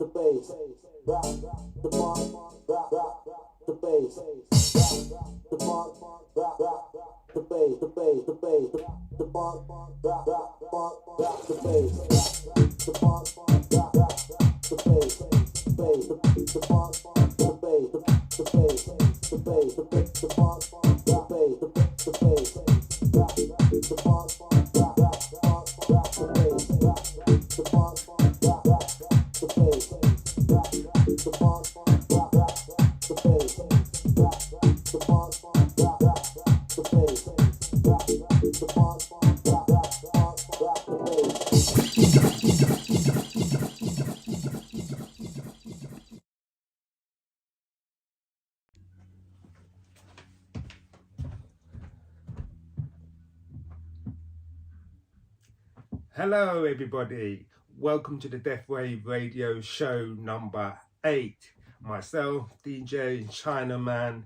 the bass, rock the funk, rock the bass, rock the funk, rock the bass, the bass, the bass, the funk, rock the bass, the funk, rock the bass, the bass, the funk, the bass, the bass, the bass, the funk, the bass, the bass, the bass, rock the funk, rock the bass, the funk, rock the bass, rock the funk, rock the bass, rock the funk, rock the bass, rock the funk, rock the Hello everybody, welcome to the Death Rave radio show number 8. Myself, DJ Chinaman,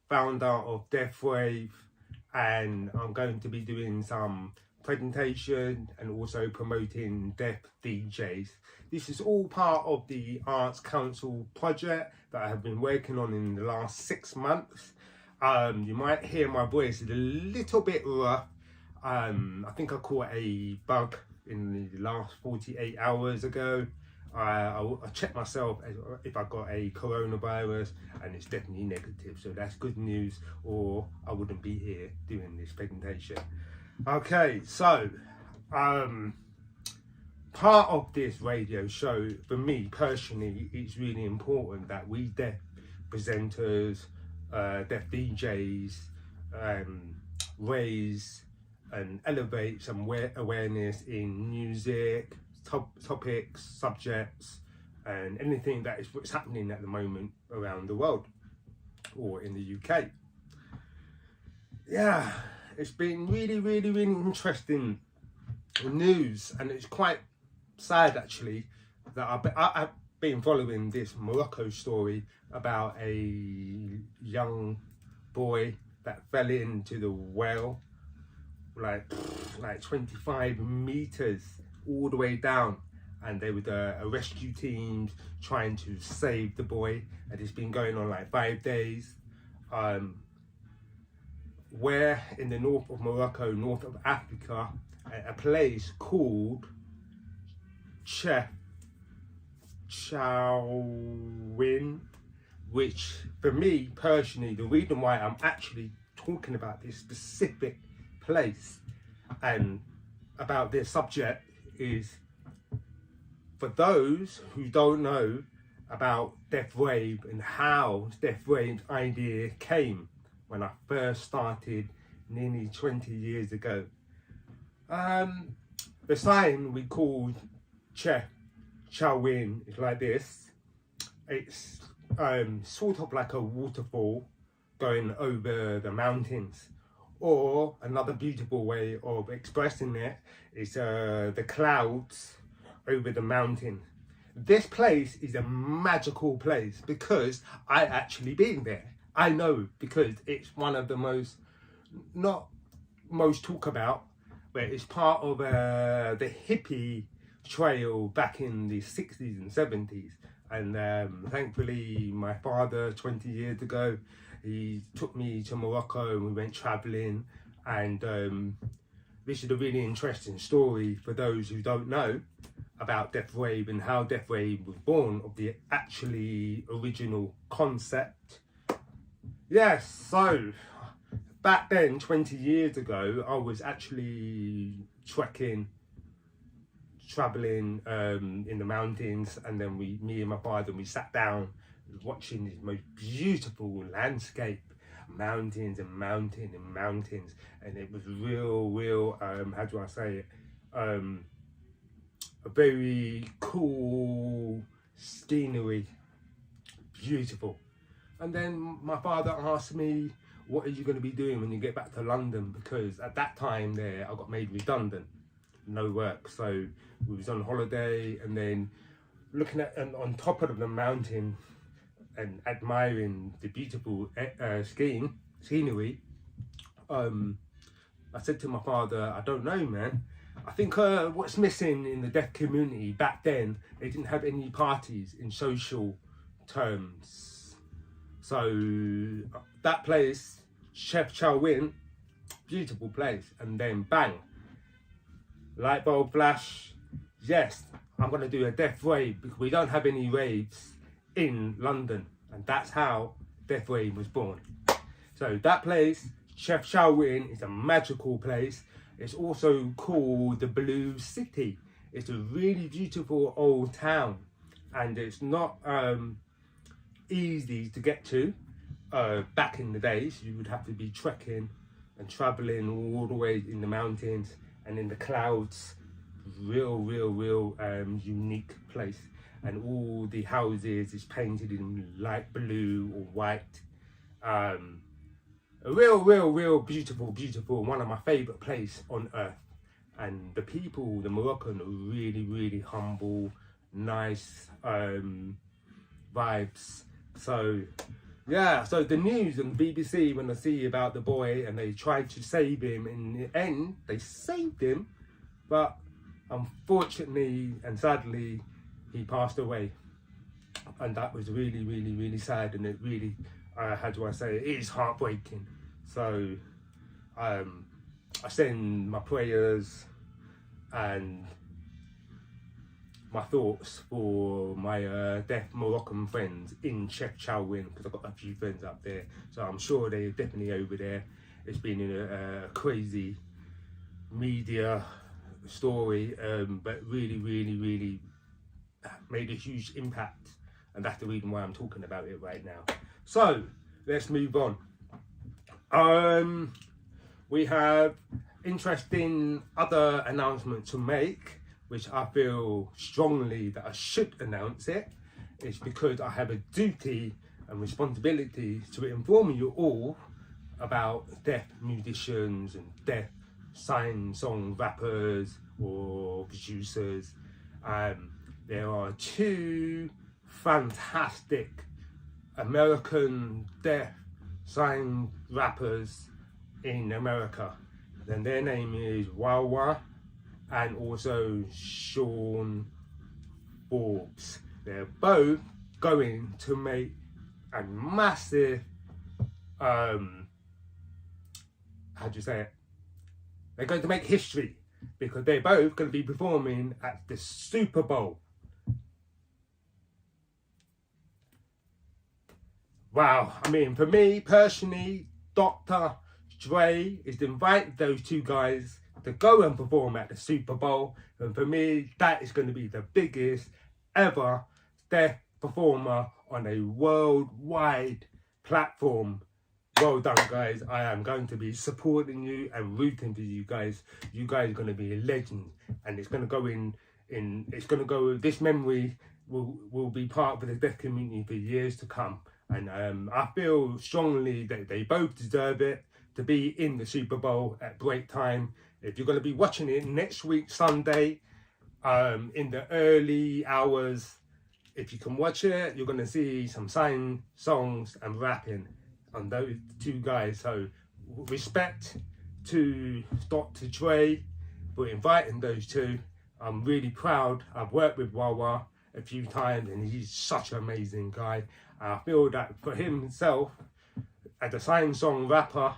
founder of Death Rave, and I'm going to be doing some presentation and also promoting Death DJs. This is all part of the Arts Council project that I have been working on in the last 6 months. You might hear my voice is a little bit rough. I think I caught a bug in the last 48 hours ago. I checked myself if I got a coronavirus, and it's definitely negative, so that's good news, or I wouldn't be here doing this presentation. Okay, so part of this radio show, for me personally, it's really important that we deaf presenters, deaf DJs, raise and elevate some awareness in music, topics, subjects, and anything that is what's happening at the moment around the world or in the UK. Yeah, it's been really interesting news, and it's quite sad actually that I've been following this Morocco story about a young boy that fell into the well like 25 meters all the way down, and they were the rescue teams trying to save the boy, and it's been going on like 5 days. Where in the north of Morocco, north of Africa, a place called Chinaman, which for me personally, the reason why I'm actually talking about this specific place and about this subject is for those who don't know about Death Rave and how Death Rave's idea came when I first started nearly 20 years ago. The sign we called Chinaman is like this. It's sort of like a waterfall going over the mountains. Or another beautiful way of expressing it is the clouds over the mountain. This place is a magical place because I actually been there. I know, because it's one of the not most talk about, but it's part of the hippie trail back in the 60s and 70s. And thankfully my father 20 years ago, he took me to Morocco and we went traveling, and this is a really interesting story for those who don't know about Death Rave and how Death Rave was born, of the actually original concept. Yes, so back then 20 years ago, I was actually traveling in the mountains, and then me and my father, we sat down watching this most beautiful landscape, mountains and mountains, and it was real how do I say it, a very cool scenery, beautiful. And then my father asked me, what are you going to be doing when you get back to London? Because at that time there, I got made redundant, no work, so we was on holiday, and then looking at on top of the mountain and admiring the beautiful scenery. I said to my father, I don't know, man. I think what's missing in the deaf community back then, they didn't have any parties in social terms. So that place, Chef Chow Win, beautiful place, and then bang, light bulb flash. Yes, I'm gonna do a deaf rave because we don't have any raves in London, and that's how Deaf Rave was born. So that place, Chef Chow Win, is a magical place. It's also called the Blue City. It's a really beautiful old town, and it's not easy to get to. Back in the days, you would have to be trekking and traveling all the way in the mountains and in the clouds. Real unique place, and all the houses is painted in light blue or white. A real beautiful, one of my favorite places on earth. And the people, the Moroccan, are really humble, nice vibes. So yeah, so the news and BBC, when I see about the boy and they tried to save him, in the end they saved him, but unfortunately and sadly he passed away, and that was really sad, and it really how do I say it is heartbreaking. So I send my prayers and my thoughts for my deaf Moroccan friends in Chef Chow Win, because I've got a few friends up there, so I'm sure they're definitely over there. It's been a crazy media story, but really made a huge impact, and that's the reason why I'm talking about it right now. So let's move on. We have interesting other announcements to make, which I feel strongly that I should announce it. It's because I have a duty and responsibility to inform you all about deaf musicians and deaf song rappers or producers. There are two fantastic American deaf sign rappers in America. Then their name is Wawa and also Sean Forbes. They're both going to make a massive how do you say it? They're going to make history because they're both going to be performing at the Super Bowl. Wow, I mean, for me personally, Dr. Dre is invited those two guys to go and perform at the Super Bowl, and for me, that is going to be the biggest ever deaf performer on a worldwide platform. Well done, guys. I am going to be supporting you and rooting for you guys. You guys are going to be a legend, and it's going to go this memory will be part of the deaf community for years to come. And I feel strongly that they both deserve it to be in the Super Bowl at break time. If you're going to be watching it next week, Sunday, in the early hours, if you can watch it, you're going to see some sign songs and rapping on those two guys. So respect to Dr. Dre for inviting those two. I'm really proud. I've worked with Wawa a few times and he's such an amazing guy. I feel that for himself, as a sign song rapper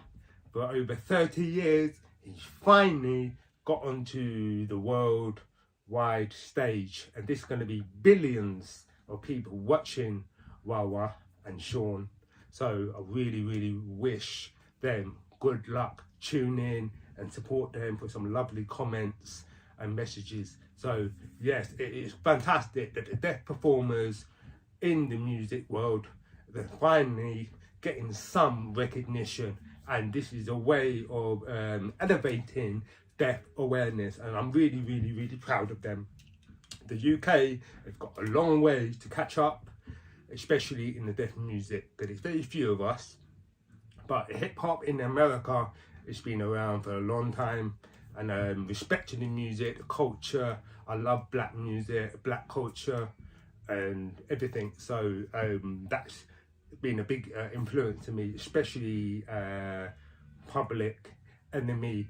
for over 30 years, he's finally got onto the worldwide stage, and this is going to be billions of people watching Wawa and Sean. So I really wish them good luck. Tune in and support them, put some lovely comments and messages. So yes, it is fantastic that the deaf performers in the music world, they're finally getting some recognition, and this is a way of elevating deaf awareness, and I'm really proud of them. The UK have got a long way to catch up, especially in the deaf music, because there's very few of us. But hip hop in America, it's been around for a long time, and respecting the music, the culture. I love black music, black culture and everything. So that's been a big influence to me, especially Public Enemy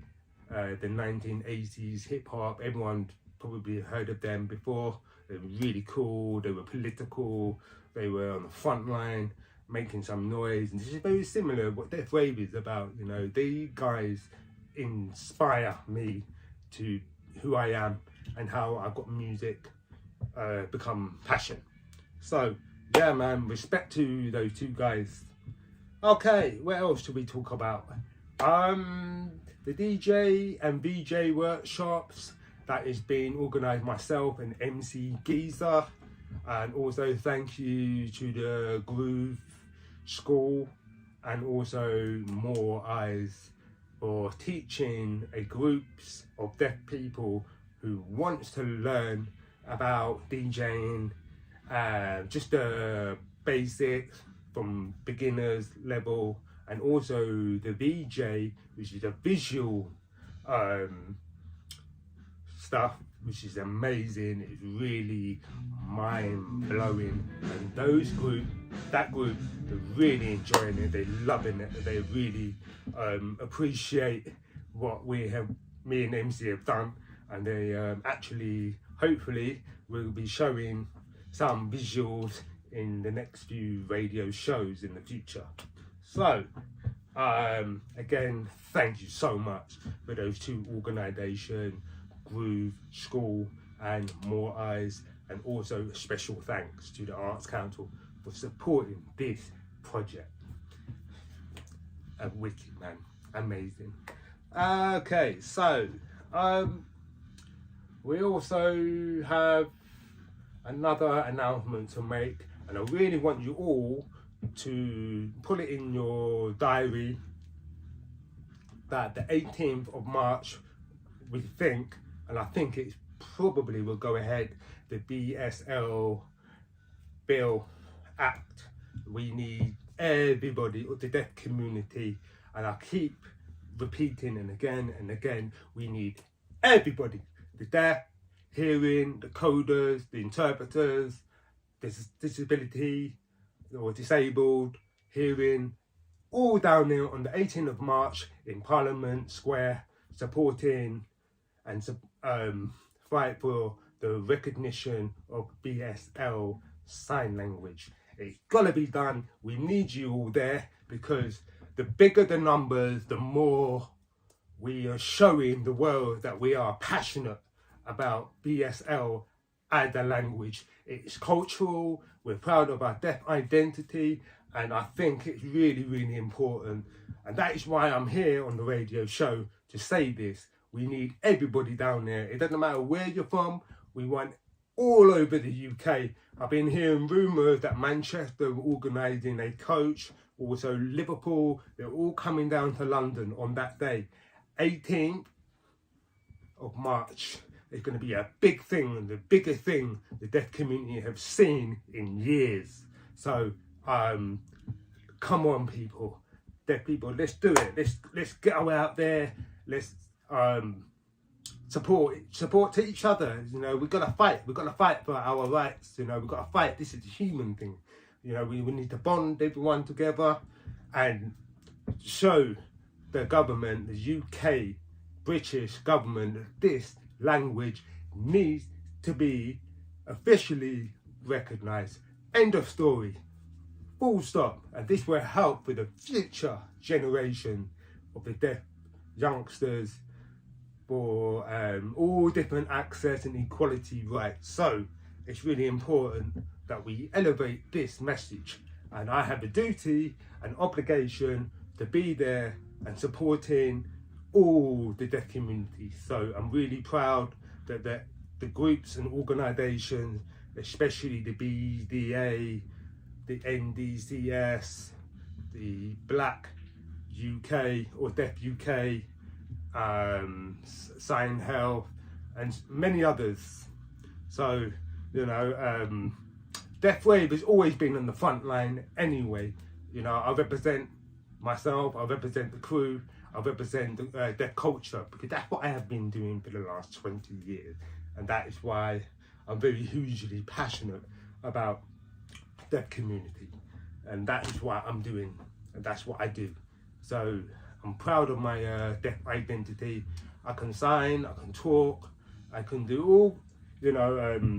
the 1980s hip hop. Everyone probably heard of them before. They were really cool, they were political, they were on the front line making some noise, and this is very similar what Death Rave is about. You know, these guys inspire me to who I am and how I got music become passion. So yeah man, respect to those two guys. Okay, what else should we talk about? The DJ and VJ workshops that is being organised myself and MC Geezer, and also thank you to the Groove School and also More Eyes for teaching a groups of deaf people who wants to learn about DJing, just the basics from beginners level, and also the VJ, which is a visual stuff, which is amazing. It's really mind-blowing, and that group, they're really enjoying it, they're loving it, they really appreciate what me and MC have done, and they actually, hopefully, will be showing some visuals in the next few radio shows in the future. So again, thank you so much for those two organisations, Groove School and More Eyes, and also a special thanks to the Arts Council for supporting this project. Wicked man, amazing. Okay, so we also have another announcement to make, and I really want you all to put it in your diary that the 18th of March, we think, and I think it probably will go ahead, the BSL Bill Act. We need everybody, the deaf community, and I keep repeating and again, we need everybody, the deaf, hearing, the coders, the interpreters, disability or disabled, hearing, all down there on the 18th of March in Parliament Square, supporting and fight for the recognition of BSL sign language. It's gotta be done. We need you all there, because the bigger the numbers, the more we are showing the world that we are passionate about BSL as a language. It's cultural, we're proud of our deaf identity, and I think it's really, really important. And that is why I'm here on the radio show to say this. We need everybody down there. It doesn't matter where you're from, we want all over the UK. I've been hearing rumours that Manchester are organising a coach, also Liverpool, they're all coming down to London on that day. 18th of March. It's going to be a big thing, and the biggest thing the deaf community have seen in years. So come on people, deaf people, let's do it. Let's go out there, let's support to each other. You know, we've got to fight for our rights. You know, we've got to fight. This is a human thing. You know, we need to bond everyone together and show the government, the UK, British government, that this language needs to be officially recognised. End of story. Full stop. And this will help with the future generation of the deaf youngsters for all different access and equality rights. So it's really important that we elevate this message, and I have a duty and obligation to be there and supporting all the deaf community. So I'm really proud that the groups and organisations, especially the BDA, the NDCS, the Black UK or Deaf UK, Sign Health, and many others. So, you know, Death Wave has always been on the front line anyway. You know, I represent myself, I represent the crew, I represent their culture, because that's what I have been doing for the last 20 years. And that is why I'm very hugely passionate about deaf community. And that is what I'm doing, and that's what I do. So I'm proud of my deaf identity. I can sign, I can talk, I can do all,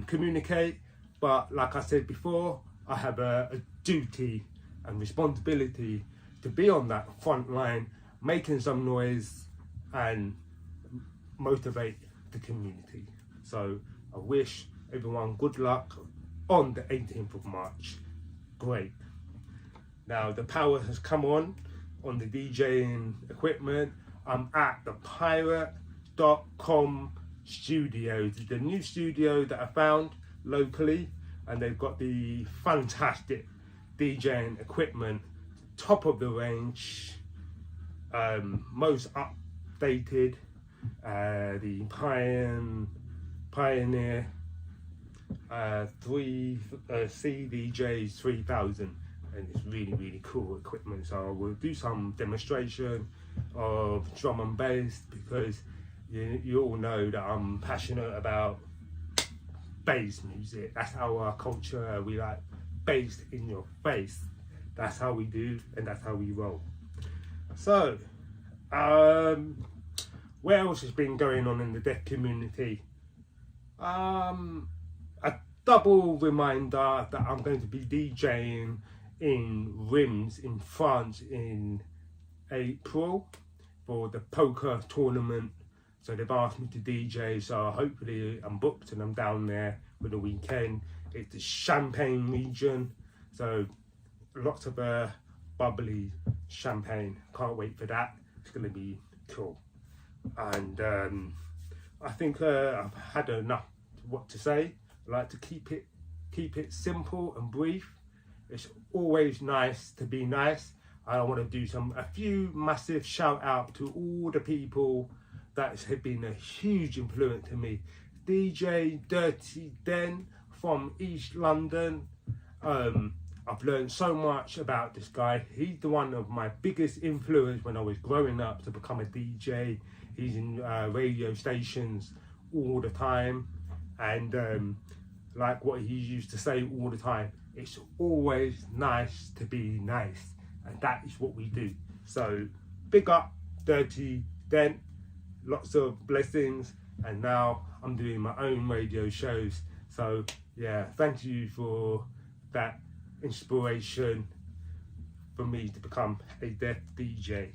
communicate. But like I said before, I have a duty and responsibility to be on that front line, making some noise and motivate the community. So I wish everyone good luck on the 18th of March. Great. Now the power has come on the DJing equipment. I'm at the pirate.com studios, the new studio that I found locally, and they've got the fantastic DJing equipment, top of the range, most updated, the Pioneer CDJ 3000, and it's really cool equipment. So we'll do some demonstration of drum and bass, because you all know that I'm passionate about bass music. That's our culture. We like bass in your face. That's how we do, and that's how we roll. So what else has been going on in the deaf community? A double reminder that I'm going to be DJing in Reims in France in April for the poker tournament. So they've asked me to DJ, so hopefully I'm booked and I'm down there for the weekend. It's the Champagne region, so lots of bubbly champagne. Can't wait for that. It's going to be cool. And I think I've had enough what to say. I like to keep it simple and brief. It's always nice to be nice. I want to do a few massive shout out to all the people that have been a huge influence to me. DJ Dirty Den from East London. I've learned so much about this guy. He's the one of my biggest influence when I was growing up to become a DJ. He's in radio stations all the time, and like what he used to say all the time, it's always nice to be nice, and that is what we do. So big up Dirty Den, lots of blessings, and now I'm doing my own radio shows. So yeah, thank you for that inspiration for me to become a deaf DJ.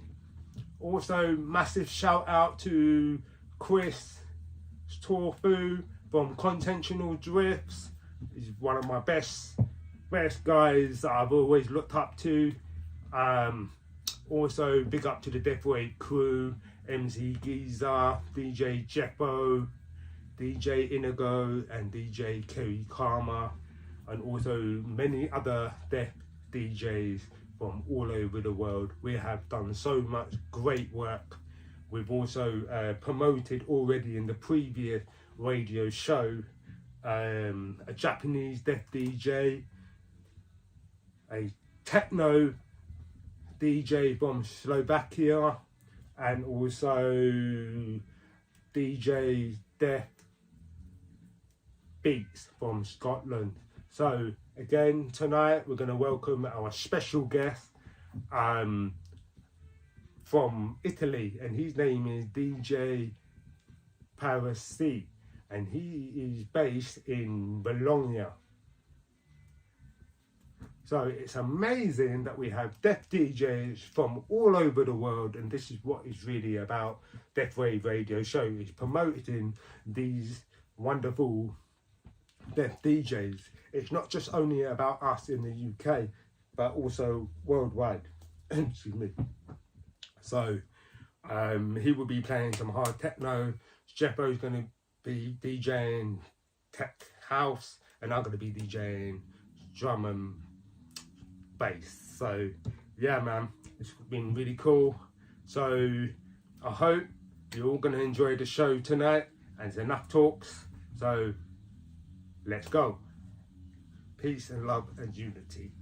Also, massive shout out to Chris Torfu from Contentional Drifts. He's one of my best guys that I've always looked up to. Also, big up to the Death Rave crew, MC Giza, DJ Jeffo, DJ Inigo, and DJ Kerry Karma, and also many other deaf DJs from all over the world. We have done so much great work. We've also promoted already in the previous radio show a Japanese deaf DJ, a Techno DJ from Slovakia, and also DJ Deaf Beats from Scotland. So again, tonight we're going to welcome our special guest from Italy, and his name is DJ Parisi, and he is based in Bologna. So it's amazing that we have deaf DJs from all over the world, and this is what is really about Death Rave Radio Show, is promoting these wonderful deaf DJs. It's not just only about us in the UK, but also worldwide. Excuse me. So he will be playing some hard techno. Jeffo is going to be DJing tech house, and I'm going to be DJing drum and bass. So yeah, man, it's been really cool. So I hope you're all going to enjoy the show tonight, and it's enough talks. So let's go. Peace and love and unity.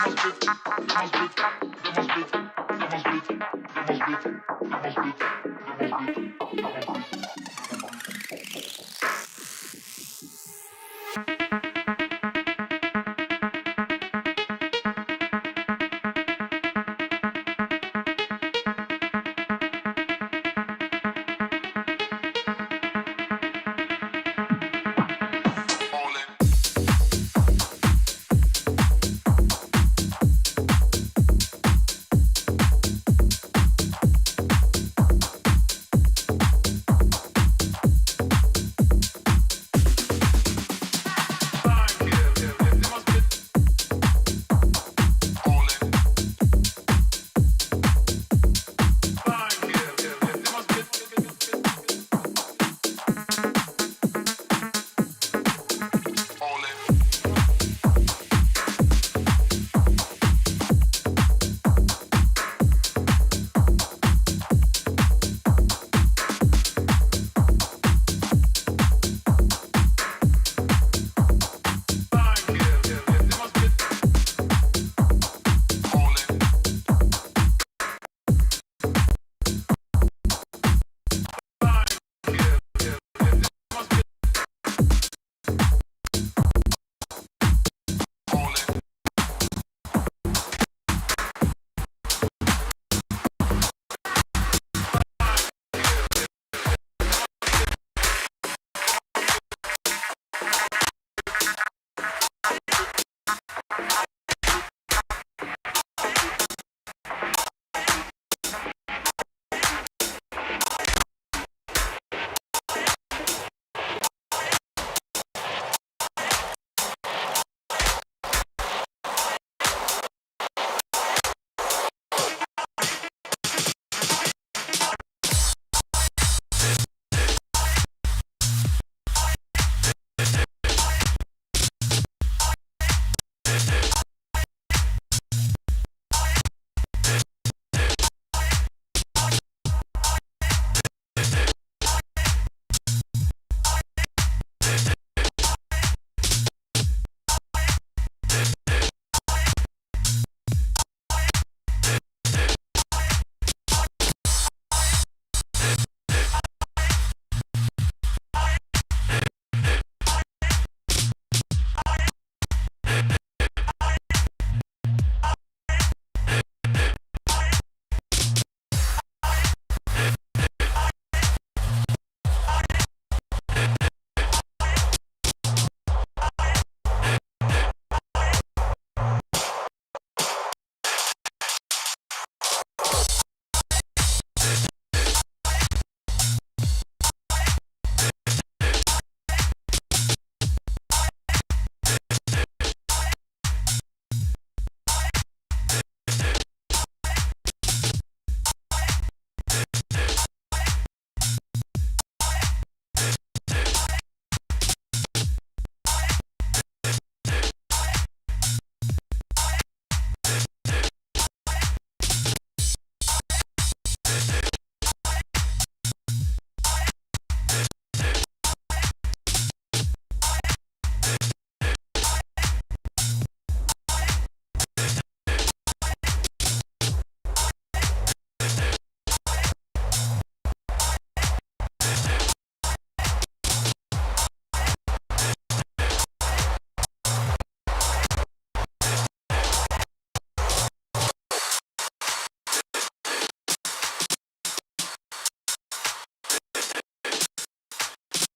house beat,